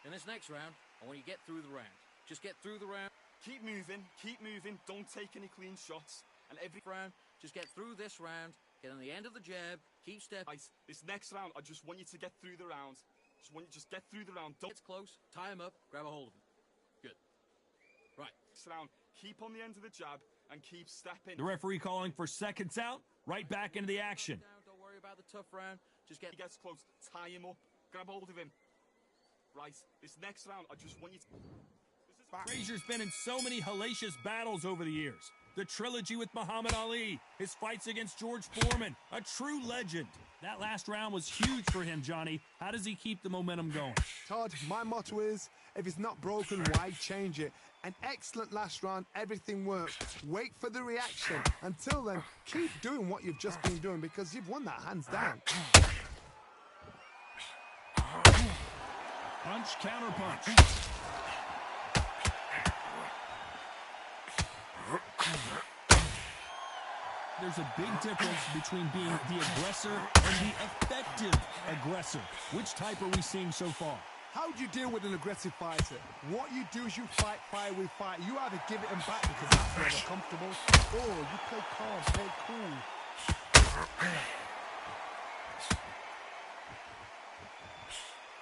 In this next round, I want you to get through the round. Just get through the round. Keep moving, don't take any clean shots. And every round, just get through this round, get on the end of the jab, keep stepping. This next round, I just want you to get through the round. Just get through the round. Don't get close, tie him up, grab a hold of him. Good. Right. Next round, keep on the end of the jab and keep stepping. The referee calling for seconds out, right back into the action. Don't worry about the tough round. Just get... He gets close, tie him up, grab hold of him. Right, this next round, I just want you to... Frazier's been in so many hellacious battles over the years. The trilogy with Muhammad Ali, his fights against George Foreman, a true legend. That last round was huge for him, Johnny. How does he keep the momentum going? Todd, my motto is, if it's not broken, why change it? An excellent last round, everything worked. Wait for the reaction. Until then, keep doing what you've just been doing because you've won that hands down. Punch, counter punch. There's a big difference between being the aggressor and the effective aggressor. Which type are we seeing so far? How do you deal with an aggressive fighter? What you do is you fight fire with fight. You either give it them back because that's where they're comfortable, or you play calm, play cool.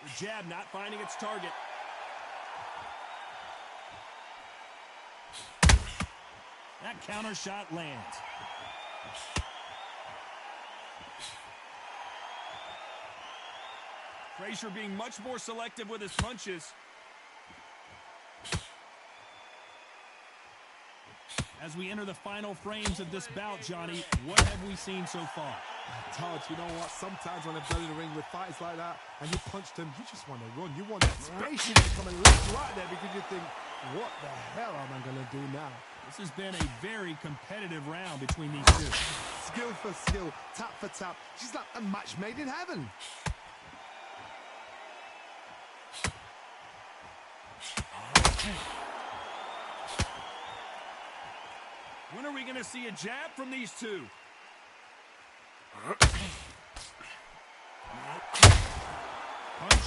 The jab not finding its target. That counter shot lands. Frazier being much more selective with his punches. As we enter the final frames of this bout, Johnny, what have we seen so far? Todd, you know what? Sometimes when I've done in the ring with fights like that, and you punch them, you just want to run. You want that spaceship to come and lift you out there because you think, what the hell am I going to do now? This has been a very competitive round between these two. Skill for skill, tap for tap. She's like a match made in heaven. When are we going to see a jab from these two? Punch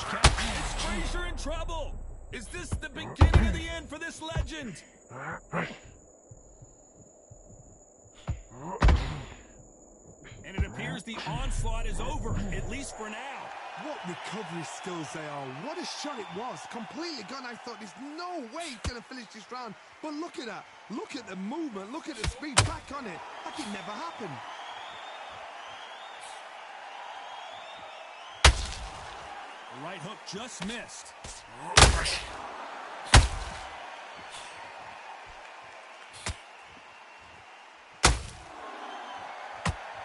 count. Is Frazier in trouble? Is this the beginning of the end for this legend? And it appears the onslaught is over, at least for now. What recovery skills they are. What a shot it was. Completely gone. I thought there's no way he's going to finish this round. But look at that. Look at the movement. Look at the speed. Back on it. Like it never happened. The right hook just missed.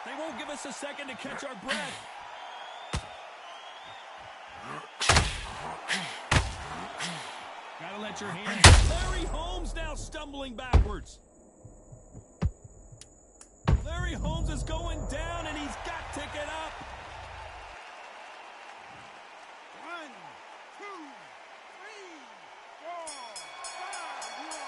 They won't give us a second to catch our breath. Gotta let your hands... Larry Holmes now stumbling backwards. Larry Holmes is going down and he's got to get up. 1, 2, 3, 4, 5.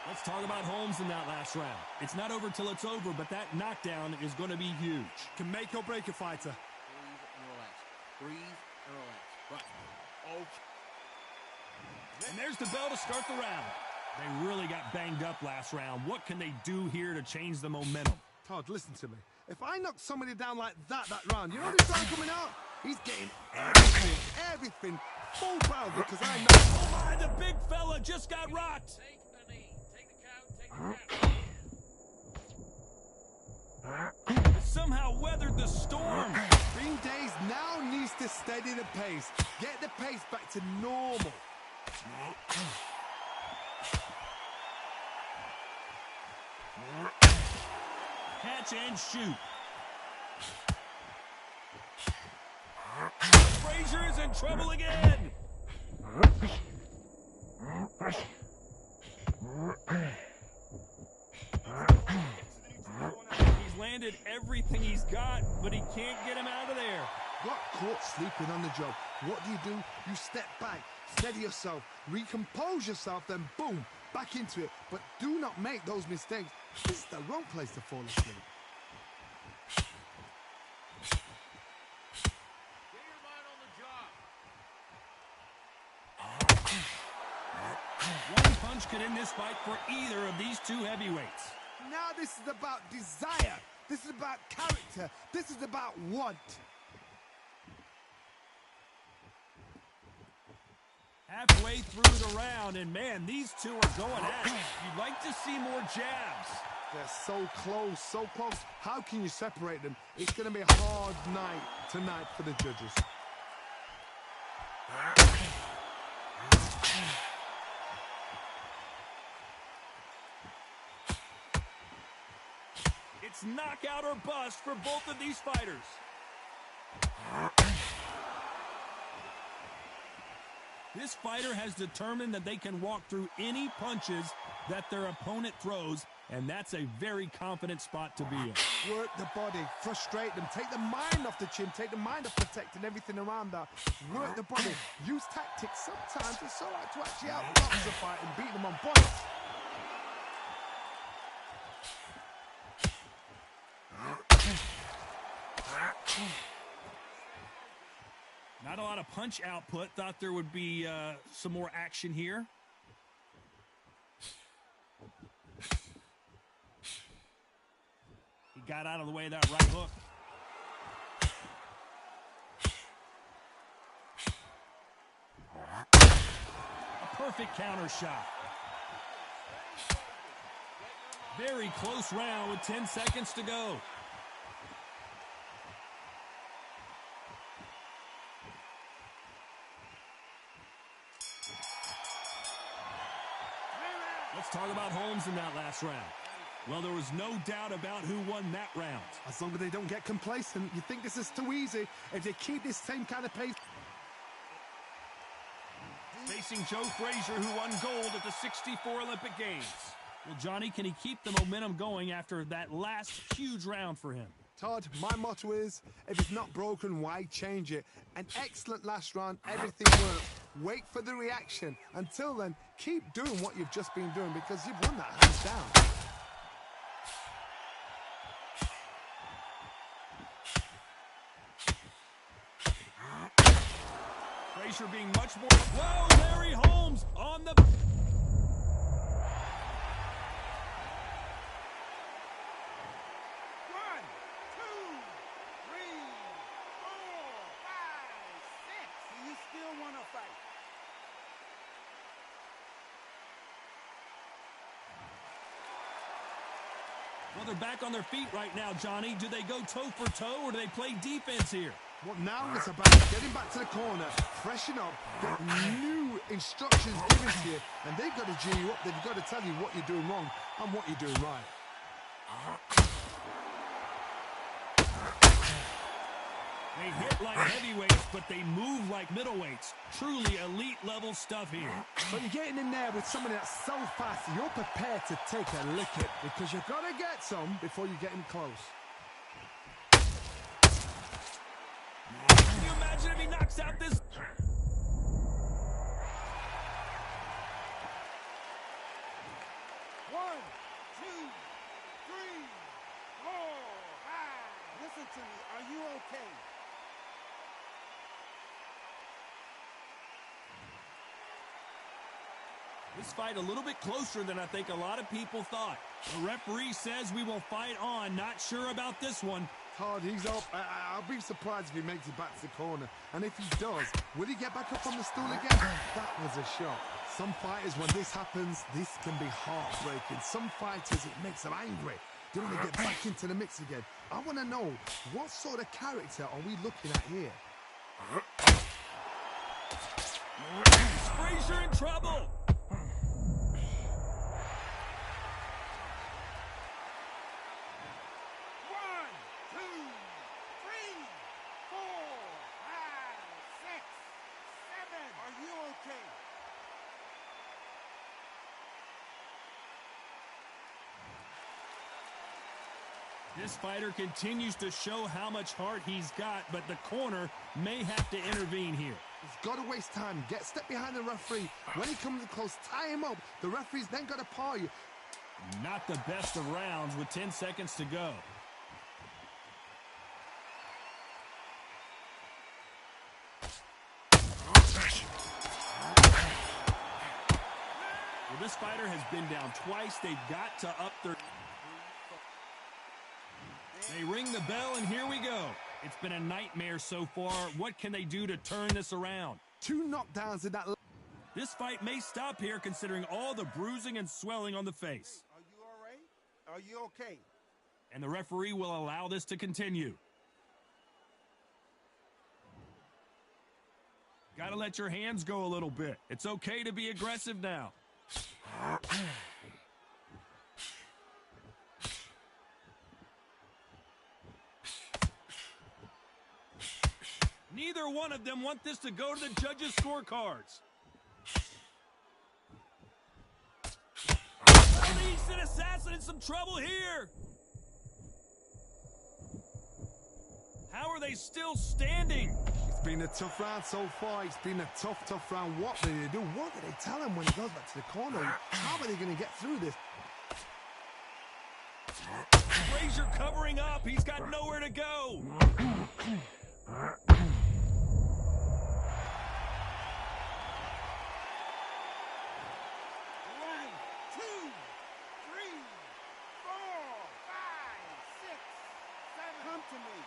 Let's talk about Holmes in that last round. It's not over till it's over, but that knockdown is going to be huge. Can make or break a fighter. Breathe and relax. Right. Okay. And there's the bell to start the round. They really got banged up last round. What can they do here to change the momentum? Todd, listen to me. If I knock somebody down like that round, you know this round coming out? He's getting everything full power because I know. Oh my, the big fella just got rocked. Somehow weathered the storm. Green Days now needs to steady the pace. Get the pace back to normal. Catch and shoot. Frazier is in trouble again. He's landed everything he's got, but he can't get him out of there. Got caught sleeping on the job. What do? You step back, steady yourself, recompose yourself, then boom, back into it. But do not make those mistakes. This is the wrong place to fall asleep. punch could end this fight for either of these two heavyweights. Now this is about desire. This is about character. This is about want. Halfway through the round, and man, these two are going at it. You'd like to see more jabs. They're so close, so close. How can you separate them? It's going to be a hard night tonight for the judges. It's knockout or bust for both of these fighters. This fighter has determined that they can walk through any punches that their opponent throws, and that's a very confident spot to be in. Work the body, frustrate them, take the mind off the chin, take the mind off protecting everything around that. Work the body, use tactics. Sometimes it's all right to actually outbox the fight and beat them on points. Not a lot of punch output. Thought there would be some more action here. He got out of the way of that right hook. A perfect counter shot. Very close round with 10 seconds to go. Let's talk about Holmes in that last round. Well, there was no doubt about who won that round. As long as they don't get complacent, you think this is too easy. If they keep this same kind of pace. Facing Joe Frazier, who won gold at the '64 Olympic Games. Well, Johnny, can he keep the momentum going after that last huge round for him? Todd, my motto is, if it's not broken, why change it? An excellent last round, everything worked. Wait for the reaction. Until then, keep doing what you've just been doing because you've won that hands down. Frazier being much more... Whoa, Larry Holmes on the... Well, they're back on their feet right now, Johnny. Do they go toe for toe or do they play defense here? Well, now it's about getting back to the corner, freshen up, get new instructions given to you, and they've got to G you up. They've got to tell you what you're doing wrong and what you're doing right. They hit like heavyweights, but they move like middleweights. Truly elite-level stuff here. So you're getting in there with somebody that's so fast, you're prepared to take a licking because you've got to get some before you get him close. Can you imagine if he knocks out this... One, two, three, four, five. Listen to me. Are you okay? This fight a little bit closer than I think a lot of people thought. The referee says we will fight on. Not sure about this one. Todd, he's up. I'll be surprised if he makes it back to the corner. And if he does, will he get back up on the stool again? That was a shot. Some fighters, when this happens, this can be heartbreaking. Some fighters, it makes them angry. They want to get back into the mix again. I want to know, what sort of character are we looking at here? Frazier in trouble. This fighter continues to show how much heart he's got, but the corner may have to intervene here. He's got to waste time. Step behind the referee. When he comes close, tie him up. The referee's then got to paw you. Not the best of rounds with 10 seconds to go. Well, This fighter has been down twice. They've got to up their... They ring the bell, and here we go. It's been a nightmare so far. What can they do to turn this around? 2 knockdowns in that... This fight may stop here considering all the bruising and swelling on the face. Are you all right? Are you okay? And the referee will allow this to continue. Got to let your hands go a little bit. It's okay to be aggressive now. Neither one of them want this to go to the judges' scorecards. Unleashed an assassin in some trouble here. How are they still standing? It's been a tough round so far. It's been a tough round. What do they do? What do they tell him when he goes back to the corner? How are they going to get through this? Frazier covering up. He's got nowhere to go. 2, 3, 4, 5, 6, 7. Come to me.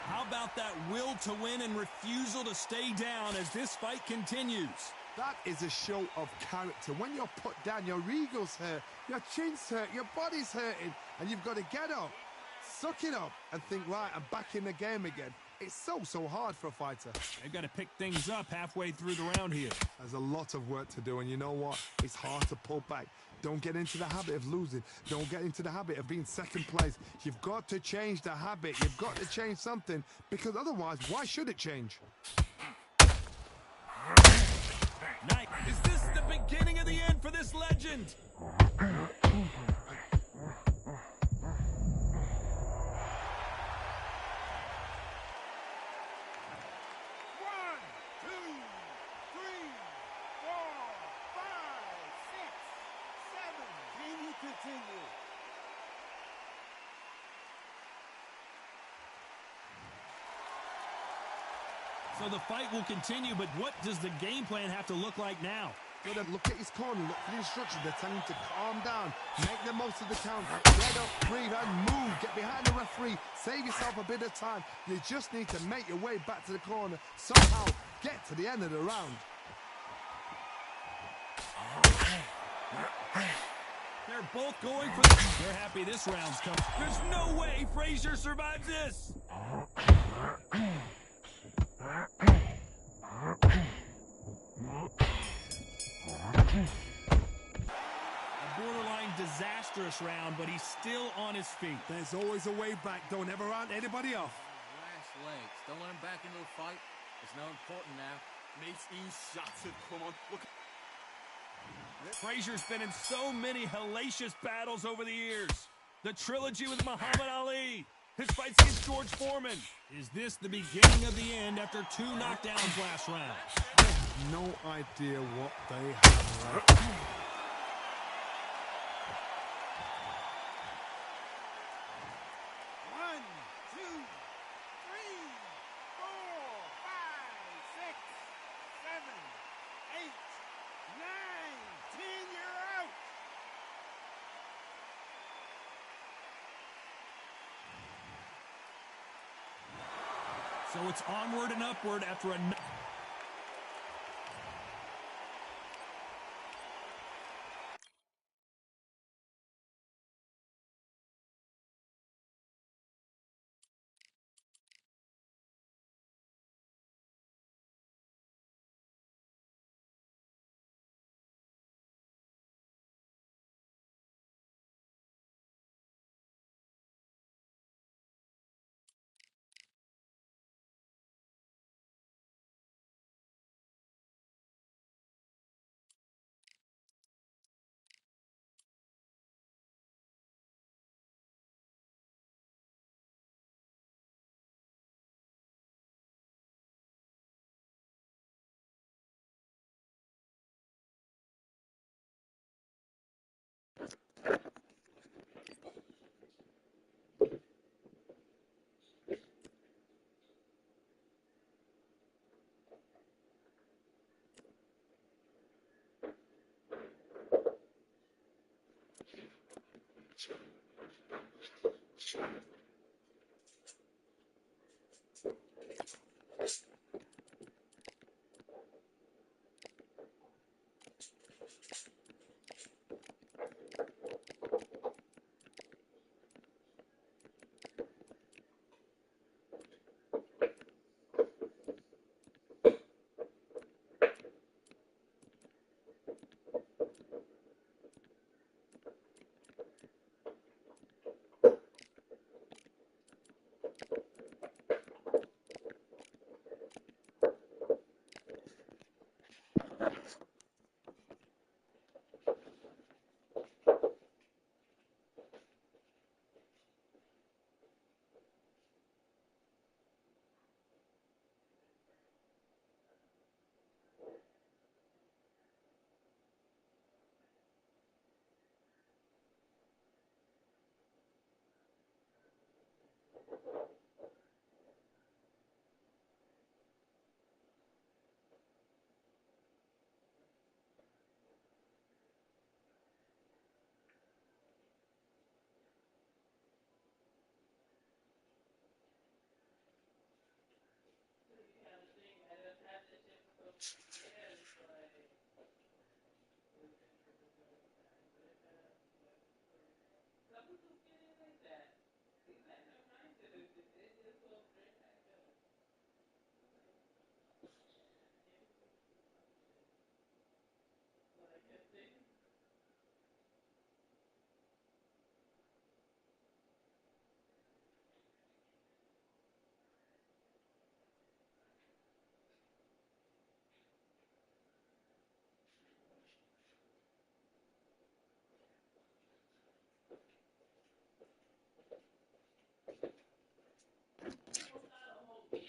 How about that will to win and refusal to stay down as this fight continues? That is a show of character. When you're put down, your ego's hurt, your chin's hurt, your body's hurting, and you've got to get up, suck it up, and think, right, I'm back in the game again. It's so hard for a fighter. They've got to pick things up halfway through the round here. There's a lot of work to do, and you know what? It's hard to pull back. Don't get into the habit of losing. Don't get into the habit of being second place. You've got to change the habit. You've got to change something, because otherwise, why should it change? Nice. Is this the beginning of the end for this legend? Continue. So the fight will continue, but what does the game plan have to look like now? Got to look at his corner, look for the instructions. They're telling him to calm down, make the most of the count, get up, breathe, and move. Get behind the referee, save yourself a bit of time. You just need to make your way back to the corner. Somehow get to the end of the round. They're both going for the... They're happy this round's coming. There's no way Frazier survives this! A borderline disastrous round, but he's still on his feet. There's always a way back. Don't ever round anybody off. Last legs. Don't let him back into the fight. It's no important now. Mate, he's shattered. Come on, look. Frazier's been in so many hellacious battles over the years. The trilogy with Muhammad Ali. His fights against George Foreman. Is this the beginning of the end after 2 knockdowns last round? No idea what they have left. So it's onward and upward after a...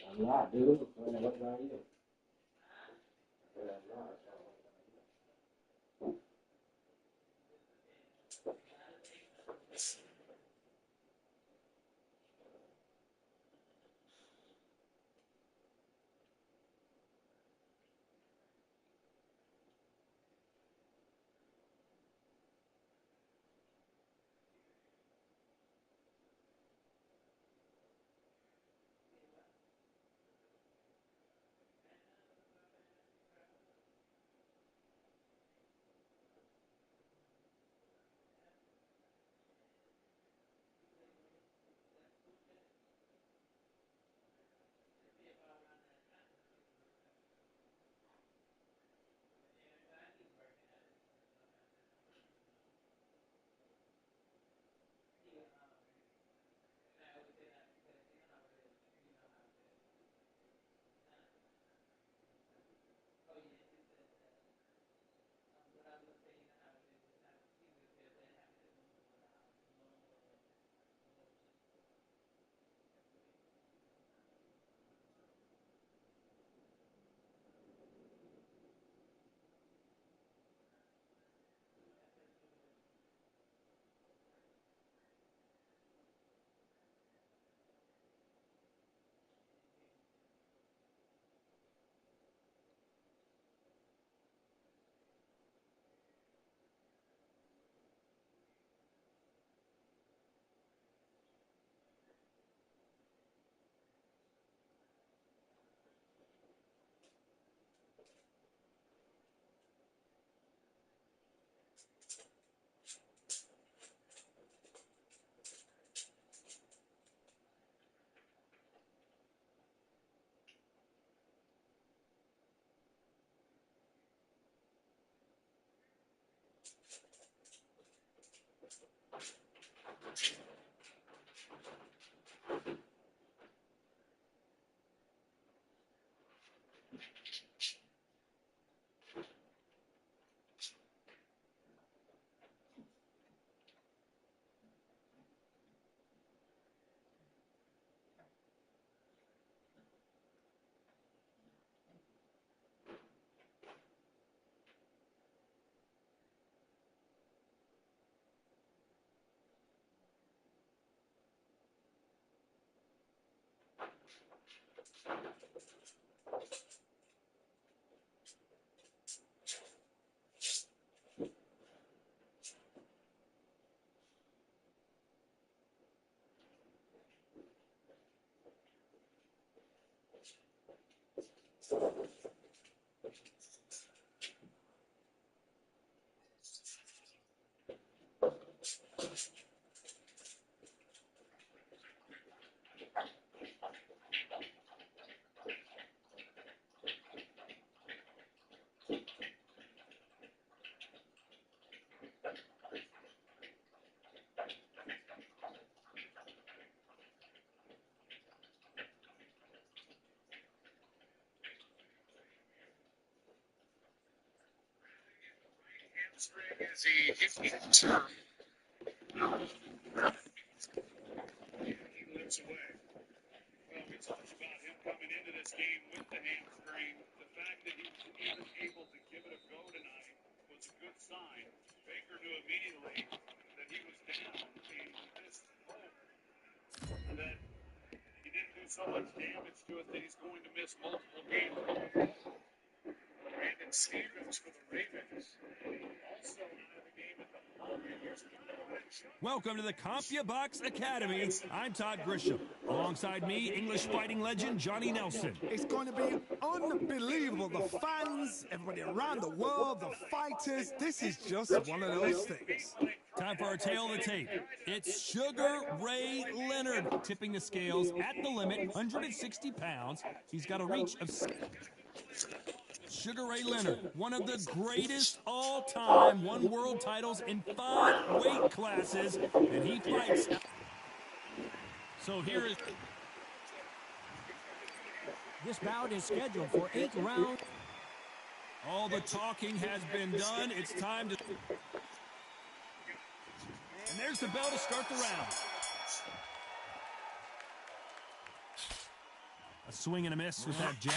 I'm not, dude. What about you? I'm not. As he hits the term, he lives away. Well, we talked about him coming into this game with the hamstring. The fact that he was even able to give it a go tonight was a good sign. Baker knew immediately that he was down. He just hoped that he didn't do so much damage to it that he's going to miss multiple games. Brandon Stevens for the Ravens. Also out of the game at the moment. Welcome to the CompuBox Academy. I'm Todd Grisham. Alongside me, English fighting legend Johnny Nelson. It's going to be unbelievable. The fans, everybody around the world, the fighters. This is just one of those things. Time for our tail of the tape. It's Sugar Ray Leonard tipping the scales at the limit, 160 pounds. He's got a reach of... Sugar Ray Leonard, one of the greatest all-time, won world titles in 5 weight classes, and he fights. So here is... This bout is scheduled for 8 rounds. All the talking has been done. It's time to... And there's the bell to start the round. A swing and a miss with that jab.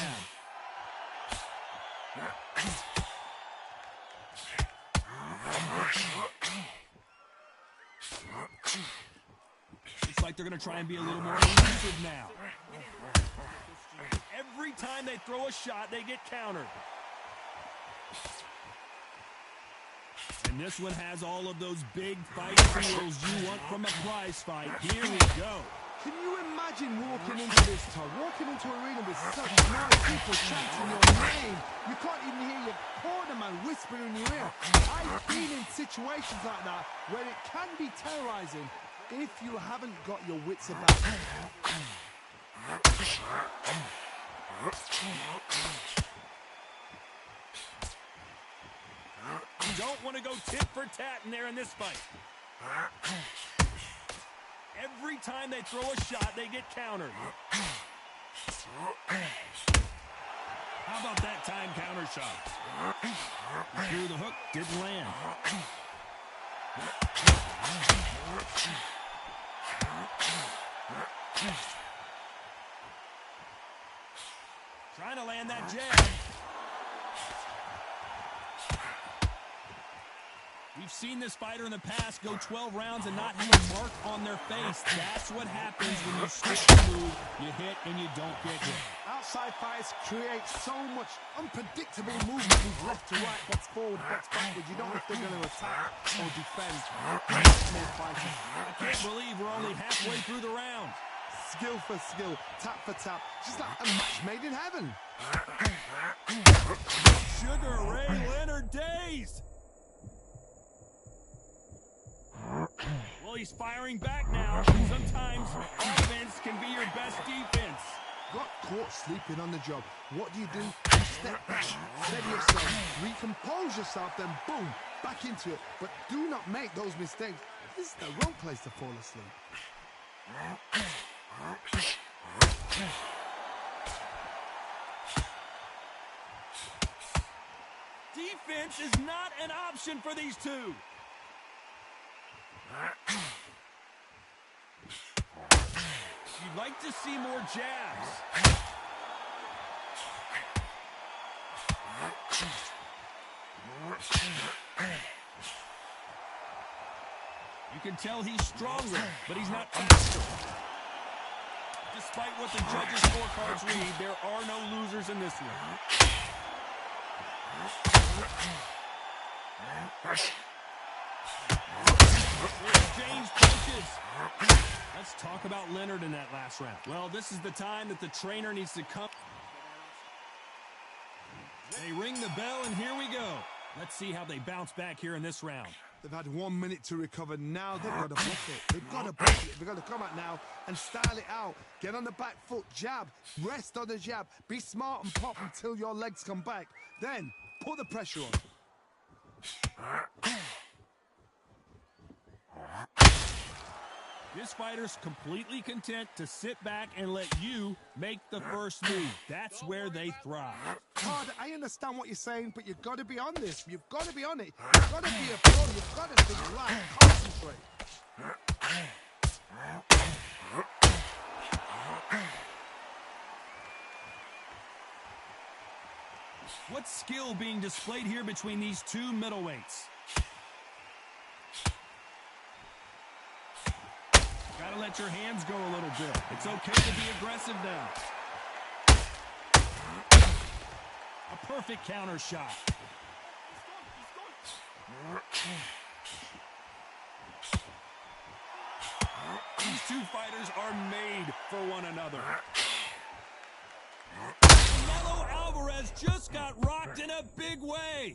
Looks like they're going to try and be a little more elusive now. Every time they throw a shot, they get countered. And this one has all of those big fight feels you want from a prize fight. Here we go. Can you imagine walking into this, Todd? Walking into an arena with such nice people chanting your name. You can't even hear your corner man whispering in your ear. I've been in situations like that where it can be terrorizing if you haven't got your wits about you. You don't want to go tit for tat in there in this fight. Every time they throw a shot, they get countered. How about that time counter shot? Threw the hook, didn't land. Trying to land that jab. We've seen this fighter in the past go 12 rounds and not have a mark on their face. That's what happens when you switch the move, you hit and you don't get hit. Outside fights create so much unpredictable movement from left to right, box forward, box backward. You don't know if they're going to attack or defend. I can't believe we're only halfway through the round. Skill for skill, tap for tap, just like a match made in heaven. Sugar Ray Leonard dazed. Well, he's firing back now. Sometimes offense can be your best defense. Got caught sleeping on the job. What do? You step back, steady yourself, recompose yourself, then boom, back into it. But do not make those mistakes. This is the wrong place to fall asleep. Defense is not an option for these two. You'd like to see more jabs. You can tell he's stronger, but he's not faster. Despite what the judges' scorecards read, there are no losers in this one. Exchange punches. Let's talk about Leonard in that last round. Well, this is the time that the trainer needs to come. They ring the bell, and here we go. Let's see how they bounce back here in this round. They've had 1 minute to recover. Now they've got to block it. They've got to block it. They've got to come out now and style it out. Get on the back foot, jab, rest on the jab. Be smart and pop until your legs come back. Then put the pressure on. This fighter's completely content to sit back and let you make the first move. That's where they thrive. Todd, I understand what you're saying, but you've got to be on this. You've got to be on it. You've got to be a pro. You've got to think right. Concentrate. What skill being displayed here between these two middleweights? Gotta let your hands go a little bit. It's okay to be aggressive now. A perfect counter shot. These two fighters are made for one another. Canelo Alvarez just got rocked in a big way.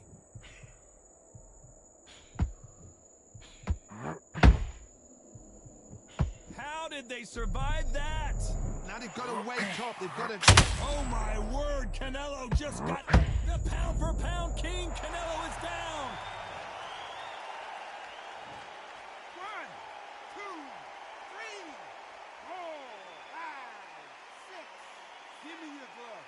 How did they survive that? Now they've got to wake up. They've got to... Oh, my word. Canelo just got the pound-for-pound king. Canelo is down. 1, 2, 3, 4, 5, 6. Give me your glove.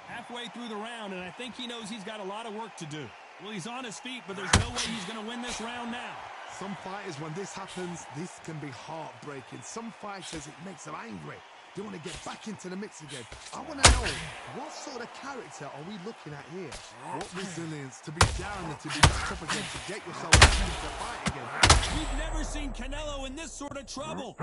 Halfway through the round, and I think he knows he's got a lot of work to do. Well, he's on his feet, but there's no way he's going to win this round now. Some fighters, when this happens, this can be heartbreaking. Some fighters, it makes them angry. They want to get back into the mix again. I want to know, what sort of character are we looking at here? What resilience to be down and to be back up again, to get yourself back into the fight again. We've never seen Canelo in this sort of trouble.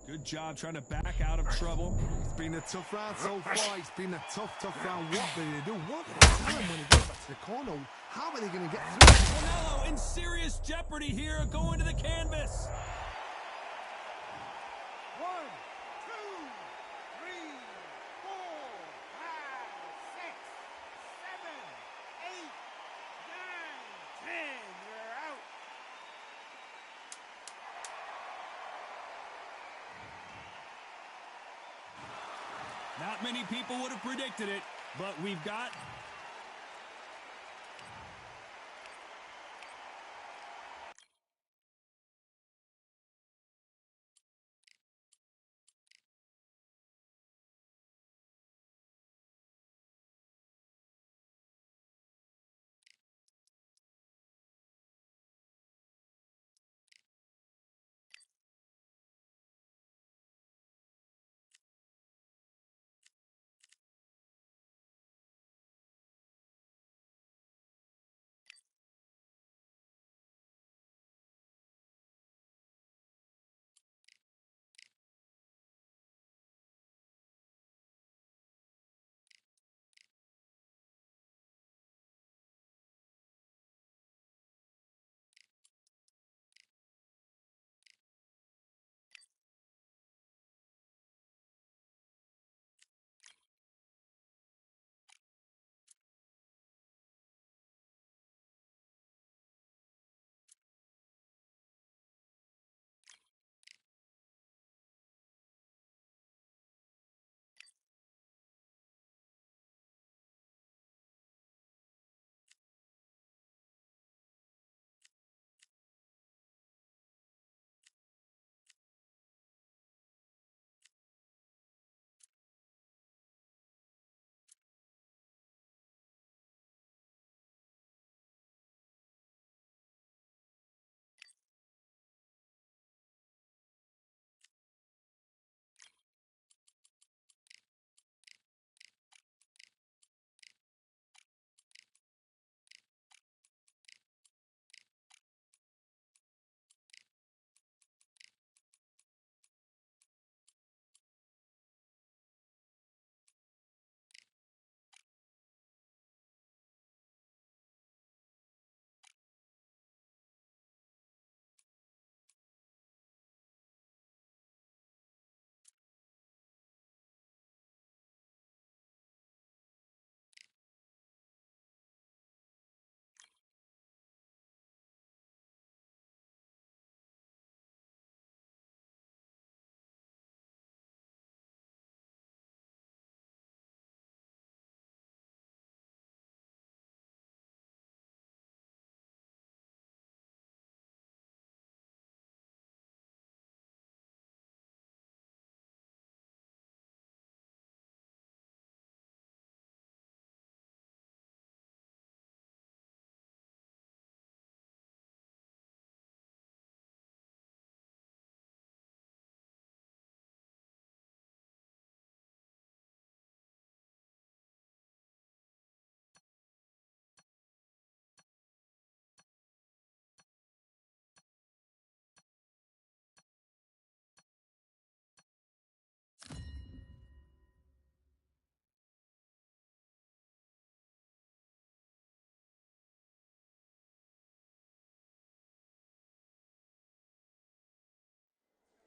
Good job trying to back out of trouble. It's been a tough round so far. It's been a tough round. What do they do? What do they tell him when he goes back to the corner? How are they going to get through? Canelo in serious jeopardy here, going to the canvas. 1, 2, 3, 4, 5, 6, 7, 8, 9, 10. You're out. Not many people would have predicted it, but we've got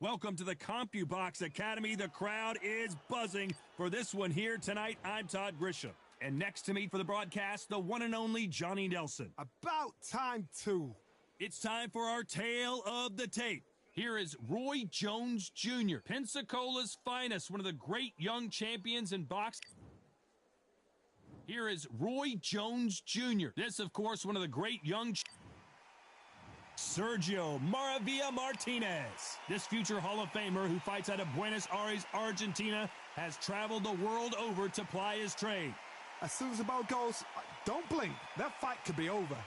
Welcome to the CompuBox Academy. The crowd is buzzing for this one here tonight. I'm Todd Grisham. And next to me for the broadcast, the one and only Johnny Nelson. About time, too. It's time for our tale of the tape. Here is Roy Jones Jr., Pensacola's finest, one of the great young champions in boxing. Here is Roy Jones Jr. This, of course, one of the great young Sergio Maravilla Martinez. This future Hall of Famer who fights out of Buenos Aires, Argentina, has traveled the world over to ply his trade. As soon as the ball goes, don't blink. That fight could be over.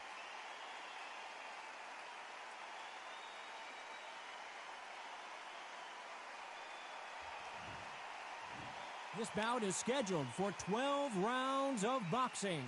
This bout is scheduled for 12 rounds of boxing.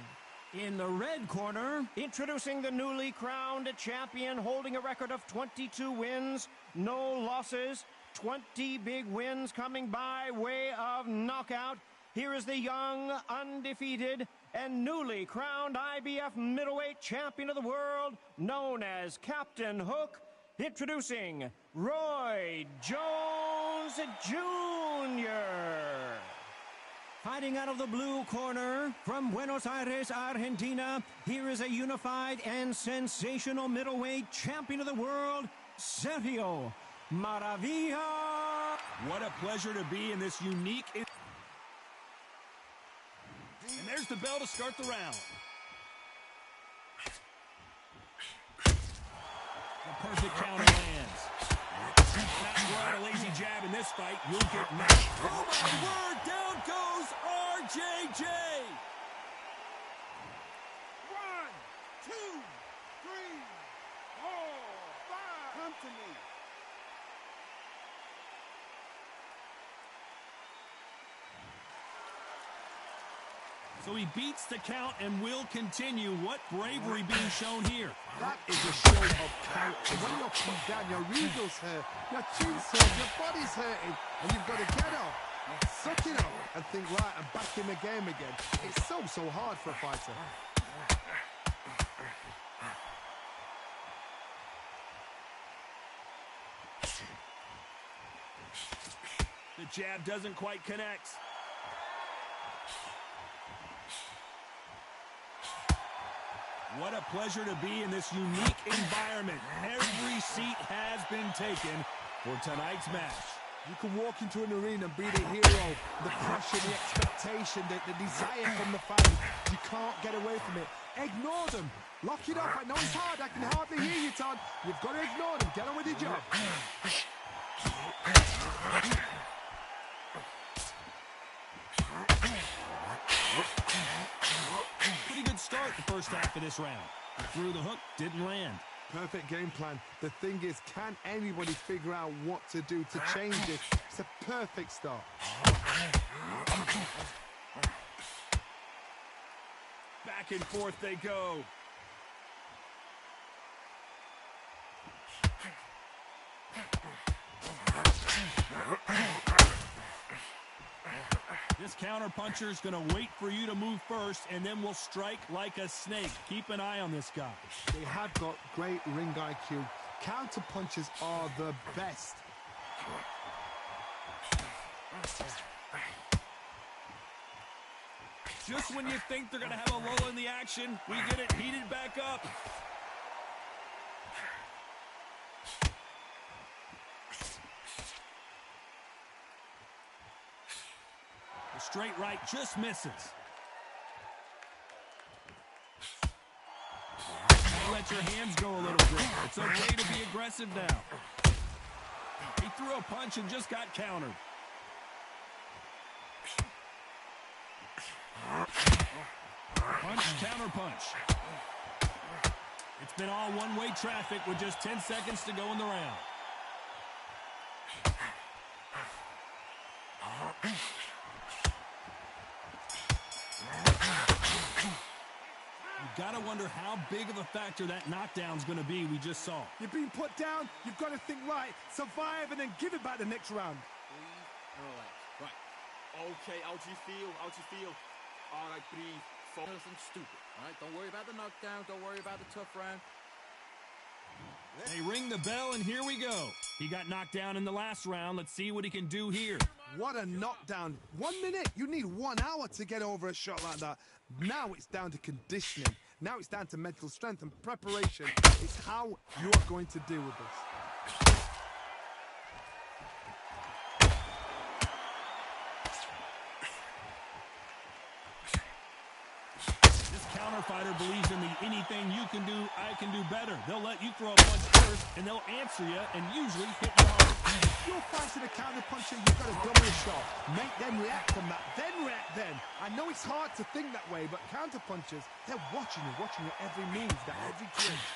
In the red corner, introducing the newly crowned champion, holding a record of 22 wins, no losses, 20 big wins coming by way of knockout. Here is the young, undefeated, and newly crowned IBF middleweight champion of the world, known as Captain Hook, introducing Roy Jones Jr. Fighting out of the blue corner from Buenos Aires, Argentina, here is a unified and sensational middleweight champion of the world, Sergio Maravilla. What a pleasure to be in this unique... And there's the bell to start the round. The perfect counter lands. Not throw a lazy jab in this fight, you'll get knocked. Oh my word, down goes RJJ. 1, 2, 3, 4, 5. Come to me. So he beats the count and will continue. What bravery being shown here. That is a show of character. When you're put down, your eagles hurt, your chin's hurt, your body's hurting, and you've got to get up, suck it up, and think, right, I'm back in the game again. It's so hard for a fighter. The jab doesn't quite connect. What a pleasure to be in this unique environment. Every seat has been taken for tonight's match. You can walk into an arena and be the hero. The pressure, the expectation, the desire from the fans. You can't get away from it. Ignore them. Lock it up. I know it's hard. I can hardly hear you, Todd. You've got to ignore them. Get on with your job. Pretty good start the first half of this round. Threw the hook, didn't land. Perfect game plan. The thing is, can anybody figure out what to do to change it? It's a perfect start. Back and forth they go. This counter-puncher is going to wait for you to move first, and then will strike like a snake. Keep an eye on this guy. They have got great ring IQ. Counter-punches are the best. Just when you think they're going to have a lull in the action, we get it heated back up. The straight right just misses. Let your hands go a little bit. It's okay to be aggressive now. He threw a punch and just got countered. Punch, counter punch. It's been all one-way traffic with just 10 seconds to go in the round. You've got to wonder how big of a factor that knockdown's going to be we just saw. You're being put down. You've got to think, right, survive and then give it back the next round. Breathe and relax. Right. Okay, how do you feel? How do you feel? All right, breathe. Nothing stupid. All right, don't worry about the knockdown. Don't worry about the tough round. They ring the bell, and here we go. He got knocked down in the last round. Let's see what he can do here. What a knockdown. 1 minute. You need 1 hour to get over a shot like that. Now it's down to conditioning. Now it's down to mental strength and preparation. It's how you are going to deal with this. Counter fighter believes in the anything you can do, I can do better. They'll let you throw a punch first, and they'll answer you and usually hit you hard. If you're fighting a counter puncher, you've got to double the shot. Make them react from that, then react then. I know it's hard to think that way, but counter punchers, they're watching your every move, that every twitch.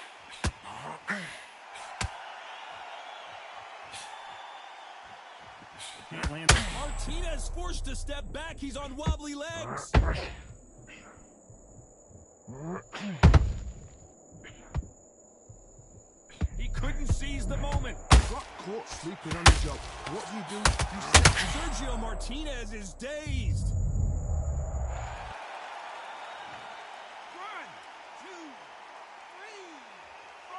Can't land. Martinez forced to step back. He's on wobbly legs. He couldn't seize the moment. Got caught sleeping on the job. What do? You sit. Sergio Martinez is dazed. 1, 2, 3, 4,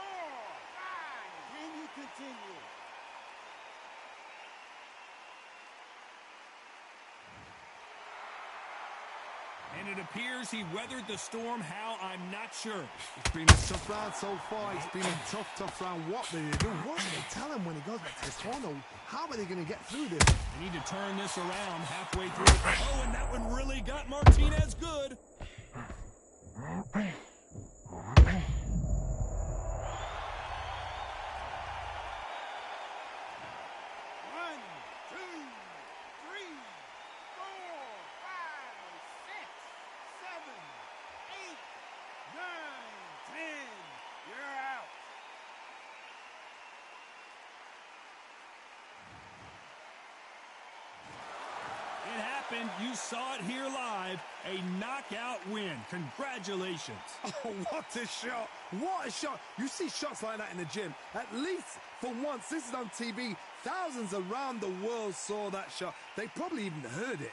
5. Can you continue? And it appears he weathered the storm. How, I'm not sure. It's been a tough round so far. It's been a tough round. What do they do? What do they tell him when he goes back to the corner? How are they going to get through this? They need to turn this around halfway through. Oh, and that one really got Martinez good. You saw it here live. A knockout win. Congratulations. Oh, what a shot. What a shot. You see shots like that in the gym. At least for once, this is on TV. Thousands around the world saw that shot. They probably even heard it.